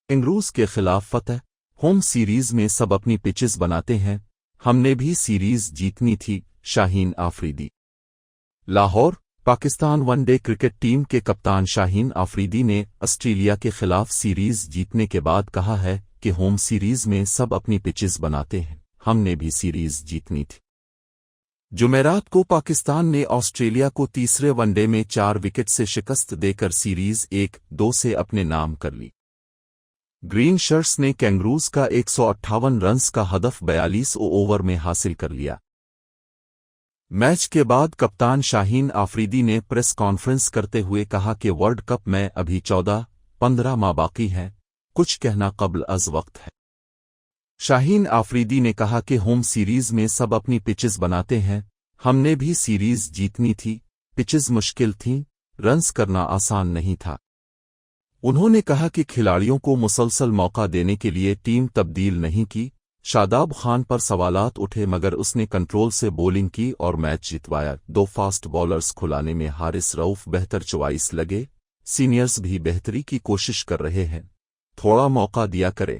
کنگروز کے خلاف فتح home series میں سب اپنی پچز بناتے ہیں، ہم نے بھی سیریز جیتنی تھی. Shaheen Afridi. Lahore. Pakistan one day cricket team کے کپتان شاہین آفریدی نے آسٹریلیا کے خلاف سیریز جیتنے کے بعد کہا ہے کہ ہوم سیریز میں سب اپنی پچز بناتے ہیں، ہم نے بھی سیریز جیتنی تھی. جمعرات کو پاکستان نے آسٹریلیا کو تیسرے ون ڈے میں 4 وکٹ سے شکست دے کر سیریز 1-2 سے اپنے نام کر لی. گرین شرٹس نے کینگروز کا 158 رنز کا ہدف 42 اوور میں حاصل کر لیا. میچ کے بعد کپتان شاہین آفریدی نے پریس کانفرنس کرتے ہوئے کہا کہ ورلڈ کپ میں ابھی 14-15 ماہ باقی ہیں، کچھ کہنا قبل از وقت ہے. شاہین آفریدی نے کہا کہ ہوم سیریز میں سب اپنی پچز بناتے ہیں، ہم نے بھی سیریز جیتنی تھی. پچز مشکل تھیں، رنز کرنا آسان نہیں تھا. انہوں نے کہا کہ کھلاڑیوں کو مسلسل موقع دینے کے لیے ٹیم تبدیل نہیں کی. شاداب خان پر سوالات اٹھے مگر اس نے کنٹرول سے بولنگ کی اور میچ جتوایا. 2 فاسٹ بالرز کھلانے میں حارث رؤف بہتر چوائس لگے. سینئرز بھی بہتری کی کوشش کر رہے ہیں، تھوڑا موقع دیا کرے.